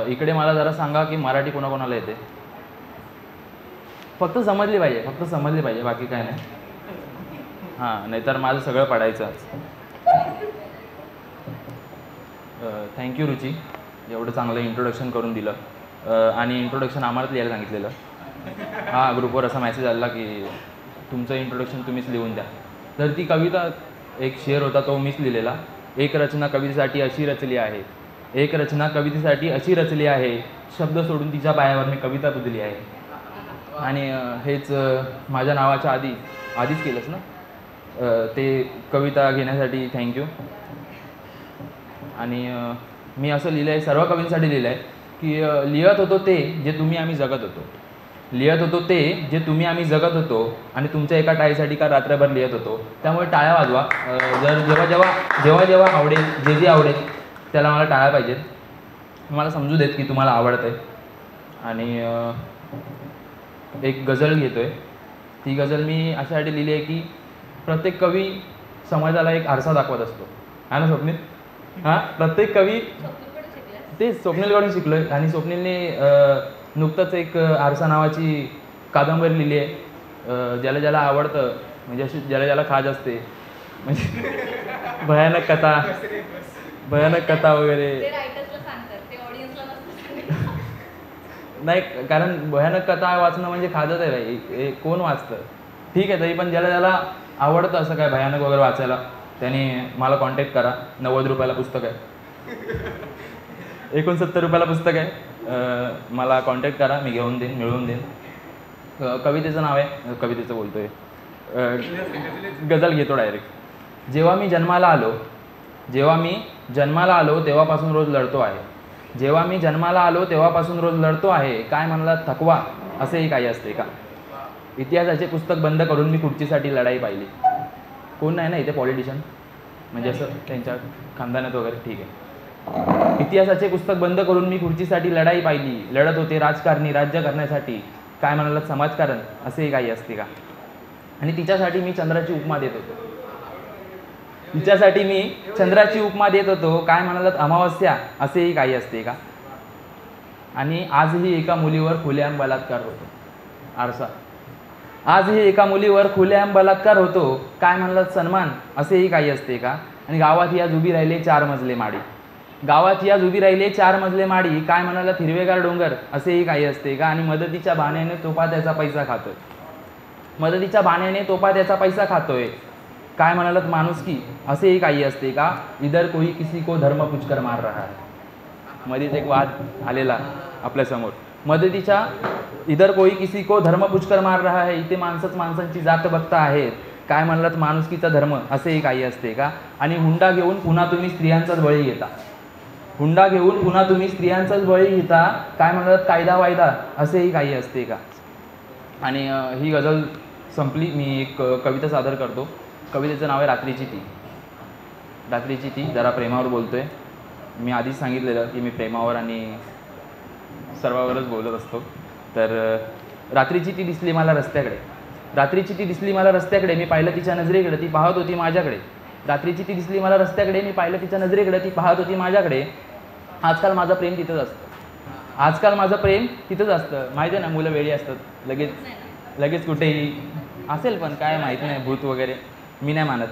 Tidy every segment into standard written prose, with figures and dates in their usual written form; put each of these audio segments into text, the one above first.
इकडे मला जरा सांगा की मराठी कोणाकोणाला येते. फक्त समजली पाहिजे, बाकी काय नाही. हां, नाहीतर माझं सगळं पडायचं आज. थँक्यू रुची, एवढं चांगलं इंट्रोडक्शन करून दिलं. आणि इंट्रोडक्शन आम्हालाच लिहायला सांगितलेलं. हां, ग्रुपवर असा मेसेज आला की तुमचं इंट्रोडक्शन तुम्हीच लिहून द्या. तर ती कविता, एक शेर होता तो मीच लिहिलेला. एक रचना कवितेसाठी अशी रचली आहे, एक रचना कवितेसाठी अशी रचली आहे, शब्द सोडून तिच्या पायावर मी कविता बुजली आहे. आणि हेच माझ्या नावाच्या आधीच केलंच ना, ते कविता घेण्यासाठी थँक्यू. आणि मी असं लिहिलं आहे, सर्व कवींसाठी लिहिलं आहे की लिहत होतो ते जे तुम्ही आम्ही जगत होतो, लिहत होतो ते जे तुम्ही आम्ही जगत होतो, आणि तुमच्या एका टाळीसाठी का रात्रभर लिहत होतो. त्यामुळे टाळ्या वाजवा. जेव्हा जेव्हा आवडेल, जे आवडेल त्याला मला टाळ्या पाहिजेत. मला समजू देत की तुम्हाला आवडत आहे. आणि एक गझल घेतो आहे. ती गझल मी अशासाठी लिहिली आहे की प्रत्येक कवी समाजाला एक आरसा दाखवत असतो, आहे ना स्वप्नील? हां, प्रत्येक कवी तेच स्वप्नीलकडून शिकलो आहे. आणि स्वप्नीलने नुकतंच एक आरसा नावाची कादंबरी लिहिली आहे. ज्याला ज्याला आवडतं, म्हणजे अशी ज्याला ज्याला खाज असते, म्हणजे भयानक कथा वगैरे नाही, कारण भयानक कथा वाचणं म्हणजे खाजच आहे भाई. कोण वाचतं? ठीक आहे, तरी पण ज्याला ज्याला आवडतं असं काय भयानक वगैरे वाचायला, त्याने मला कॉन्टॅक्ट करा. 90 रुपयाला पुस्तक आहे, 69 रुपयाला पुस्तक आहे. मला कॉन्टॅक्ट करा, मी मिळवून देईन. कवितेचं नाव आहे, कवितेचं बोलतोय, गझल घेतो डायरेक्ट. जेव्हा मी जन्माला आलो तेव्हापासून रोज लढतो आहे. जेव्हा मी जन्माला आलो तेव्हापासून रोज लढतो आहे. काय म्हणला थकवा, असेही काही असते का? इतिहासाचे पुस्तक बंद करून मी खुर्चीसाठी लढाई पाहिली. कोण नाही ना इथे पॉलिटिशियन, म्हणजे असं त्यांच्या खानदानात वगैरे, ठीक आहे. इतिहासाचे पुस्तक बंद करून मी खुर्चीसाठी लढाई पाहिली. लढत होते राजकारणी राज्य करण्यासाठी. काय म्हणालात समाजकारण, असेही काही असते का? आणि तिच्यासाठी मी चंद्राची उपमा देत होतो. काय म्हणालात अमावस्या, असेही काही असते का? आणि आजही एका मुलीवर खुलेआम बलात्कार होतो. आरसा. आजही एका मुलीवर खुलेआम बलात्कार होतो. काय म्हणालात सन्मान, असेही काही असते का? आणि गावात याज उभी राहिले 4 मजले माडी. काय म्हणालात हिरवेगार डोंगर, असेही काही असते का? आणि मदतीच्या बहाण्याने तोपा त्याचा पैसा खातोय. काय म्हणालात माणुसकी, असेही काही असते का? इधर कोई किसी को धर्म पुचकर मार रहा है. मध्येच एक वाद आलेला आपल्यासमोर. इधर कोई किसी को धर्म पुचकर मार रहा है. इथे माणसांची जात बघता आहेत. काय म्हणालात माणुसकीचा धर्म, असेही काही असते का? आणि हुंडा घेऊन पुन्हा तुम्ही स्त्रियांचाच बळी घेता. काय म्हणालात कायदा वायदा, असेही काही असते का? आणि ही गझल संपली. मी एक कविता सादर करतो. कवितेचं नाव आहे रात्रीची ती. जरा प्रेमावर बोलतोय. मी आधीच सांगितलेलं की मी प्रेमावर आणि सर्वावरच बोलत असतो. तर रात्रीची ती दिसली मला रस्त्याकडे. मी पाहिलं तिच्या नजरेकडे, ती पाहत होती माझ्याकडे. रात्रीची ती दिसली मला रस्त्याकडे. मी पाहिलं तिच्या नजरेकडे, ती पाहत होती माझ्याकडे. आजकाल माझं प्रेम तिथंच असतं. माहिती आहे ना, मुलं वेळी असतात, लगेच कुठेही असेल, पण काय माहीत नाही, भूत वगैरे मी नाही मानत.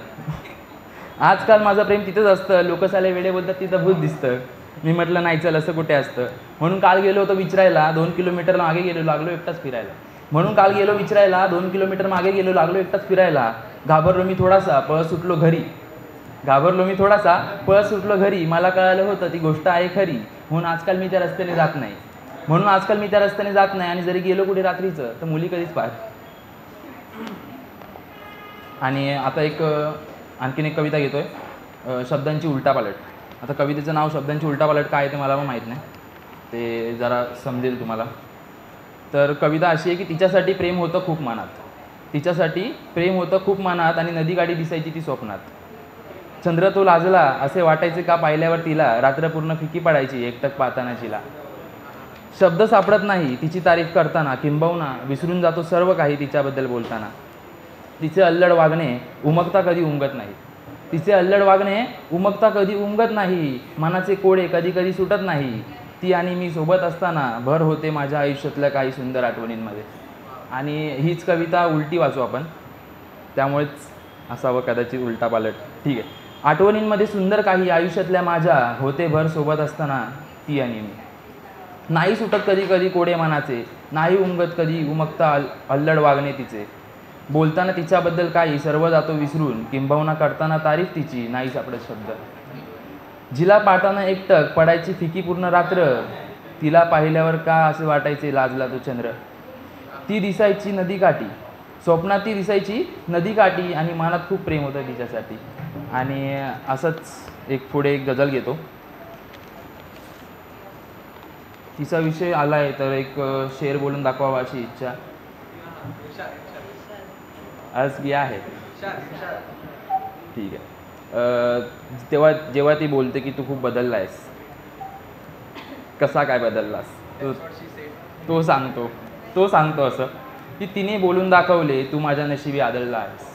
आजकाल माझं प्रेम तिथंच असतं. लोक साले वेडे बोलतात तिथं भूत दिसतं. मी म्हटलं नाही, चल असं कुठे असतं. म्हणून काल गेलो होतो विचारायला, 2 किलोमीटर मागे गेलो, लागलो एकटाच फिरायला. घाबरलो मी थोडासा, पळ सुटलो घरी. मला कळालं होतं ती गोष्ट आहे खरी. म्हणून आजकाल मी त्या रस्त्याने जात नाही. आणि जरी गेलो कुठे रात्रीचं, तर मुली कधीच पाहत. आणि आता आणखीन एक कविता घेतोय, शब्दांची उलटापालट. आता कवितेचं नाव शब्दांची उलटापालट काय आहे ते मला पण माहीत नाही, ते जरा समजेल तुम्हाला. तर कविता अशी आहे की तिच्यासाठी प्रेम होतं खूप मनात. आणि नदीगाडी दिसायची ती स्वप्नात. चंद्र तो लाजला असे वाटायचे का पाहिल्यावर तिला. रात्र पूर्ण फिकी पडायची एकटक पाहताना तिला. शब्द सापडत नाही तिची तारीफ करताना. किंबहुना विसरून जातो सर्व काही तिच्याबद्दल बोलताना. तिचे अल्लड वागणे उमगता कधी उमगत नाही. मनाचे कोडे कधी कधी सुटत नाही. ती आणि मी सोबत असताना भर होते माझ्या आयुष्यातल्या काही सुंदर आठवणींमध्ये. आणि हीच कविता उलटी वाचू आपण, त्यामुळेच असावं कदाचित उलटा पालट. ठीक आहे. आठवणींमध्ये सुंदर काही आयुष्यातल्या माझ्या होते भर सोबत असताना ती आणि मी. नाही सुटत कधी कधी कोडे मनाचे, नाही उमगत कधी उमगता अल्लड वागणे तिचे. बोलताना तिच्याबद्दल काही सर्व जातो विसरून, किंबहुना करताना तारीफ तिची नाही सापडत शब्द. जिला पाहताना एकटक पडायची फिकी पूर्ण रात्र, तिला पाहिल्यावर का असे वाटायचे लाजला तो चंद्र. ती दिसायची नदीकाठी, स्वप्नात ती दिसायची नदीकाठी आणि मनात खूप प्रेम होतं तिच्यासाठी. आणि असंच एक पुढे एक गझल घेतो. तिचा विषय आला आहे तर एक शेर बोलून दाखवावा अशी इच्छा आज की आहे. ठीक आहे. जेव्हा ती बोलते की तू खूप बदलला आहेस, कसा काय बदललास तो सांगतो असं की तिने बोलून दाखवले तू माझ्या नशिबी आदळला आहेस.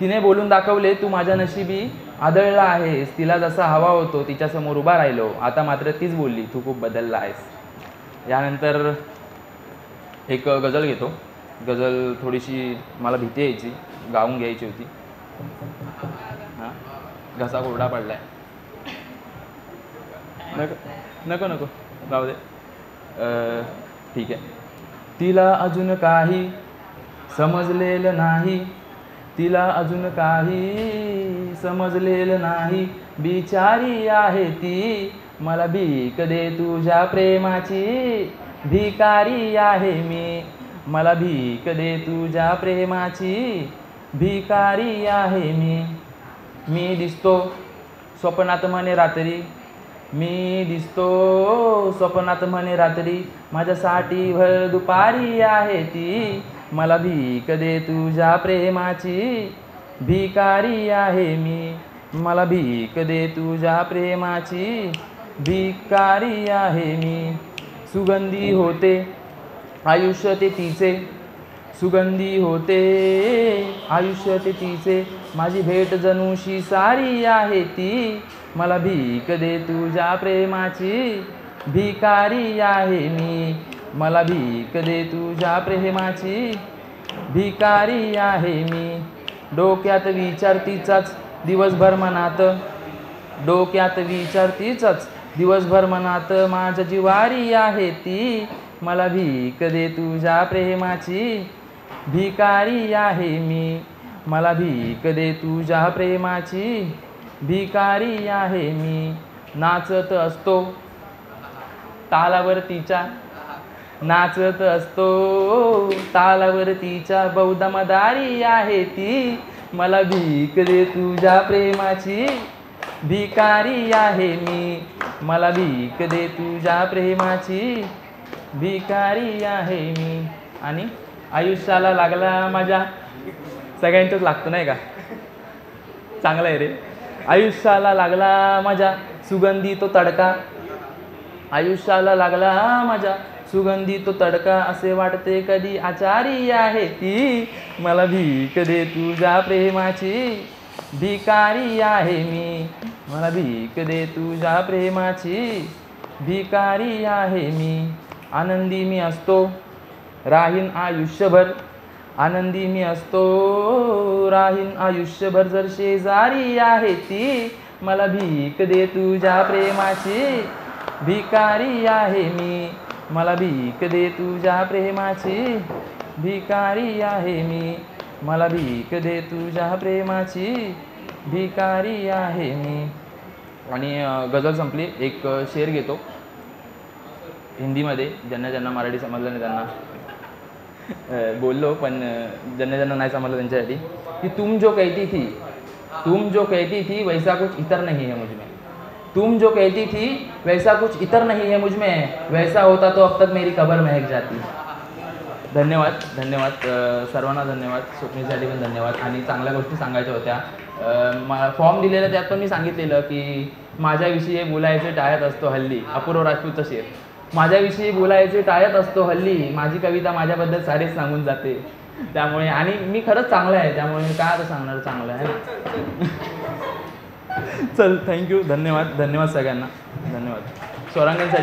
तिने बोलून दाखवले तू माझ्या नशिबी आदळला आहेस. तिला जसा हवा होतो तिच्यासमोर उभा राहिलो, आता मात्र तीच बोलली तू खूप बदलला आहेस. यानंतर एक गझल घेतो. गझल थोडीशी मला भीती यायची, गाऊन घ्यायची होती. हां, घसा कोरडा पडलाय. नको राहू दे. ठीक आहे. तिला अजून काही समजलेलं नाही, तिला अजून काही समजलेलं नाही. बिचारी आहे ती, मला भीक दे तुझ्या प्रेमाची. भिकारी आहे मी, मला भीक दे तुझ्या प्रेमाची. भिकारी आहे मी दिसतो स्वप्नात म्हणे रात्री, मी दिसतो स्वप्नात म्हणे रात्री. माझ्यासाठी भर दुपारी आहे ती, मला भीक दे तुझ्या प्रेमाची. भिकारी आहे मी, मला भीक दे तुझ्या प्रेमाची. भिकारी आहे मी. सुगंधी होते आयुष्य ते तिचे, सुगंधी होते आयुष्य ते तिचे. माझी भेट जणूशी सारी आहे ती, मला भीक दे तुझ्या प्रेमाची. भिकारी आहे मी, मला भीक दे तुझ्या प्रेमाची. भिकारी आहे मी. डोक्यात विचार तिचाच दिवसभर मनात, डोक्यात विचार तिचाच दिवसभर मनात. माझ्या जिवारी आहे ती, मला भीक दे तुझ्या प्रेमाची. भिकारी आहे मी, मला भीक दे तुझ्या प्रेमाची. भिकारी आहे मी. नाचत असतो तालावर तिच्या, नाचत असतो तालावर तिच्या. बहुदमदारी आहे ती, मला भीक दे तुझ्या प्रेमाची. भिकारी आहे मी, मला भीक दे तुझ्या प्रेमाची. भिकारी आहे मी. आणि आयुष्याला लागला माझ्या, सगळ्यांच्याच लागतो नाही का, चांगला आहे रे. आयुष्याला लागला माझ्या सुगंधी तो तडका, आयुष्याला लागला माझ्या सुगंधी तो तडका. असे वाटते कधी आचारी आहे ती, मला भीक दे तुझ्या प्रेमाची. भिकारी आहे मी, मला भीक दे तुझ्या प्रेमाची. भिकारी आहे मी. आनंदी मी असतो राहीन आयुष्यभर, आनंदी मी असतो राहीन आयुष्यभर. जर शेजारी आहे ती, मला भीक दे तुझ्या प्रेमाची. भिकारी आहे मी, मला भीक दे तुझ्या प्रेमाची. भिकारी आहे मी, मला भीक दे तुझ्या प्रेमाची. भिकारी आहे मी. आणि गझल संपली. एक शेर घेतो हिंदीमध्ये, ज्यांना ज्यांना मराठी समजलं नाही त्यांना बोललो, पण ज्यांना ज्यांना नाही समजलं त्यांच्यासाठी. की तुम जो कहती थी वैसा कुछ इतर नहीं है मुझ में. तुम जो कहती थी वैसा कुछ इतर नहीं है मुझ में, वैसा होता तो अब तक मेरी कबर महक जाती. धन्यवाद. सर्वांना धन्यवाद. स्वप्नीसाठी पण धन्यवाद. आणि चांगल्या गोष्टी सांगायच्या होत्या. फॉर्म दिलेला त्यात पण मी सांगितलेलं की माझ्याविषयी बोलायचे टाळत असतो हल्ली. अपूर्व राजपूतचा शेर. माझ्याविषयी बोलायचे टाळत असतो हल्ली, माझी कविता माझ्याबद्दल सारेच सांगून जाते. त्यामुळे आणि मी खरंच चांगलं आहे, त्यामुळे मी काय आता सांगणार चांगलं आहे ना. चल, थँक्यू. धन्यवाद सगळ्यांना. धन्यवाद. स्वरांगणसाठी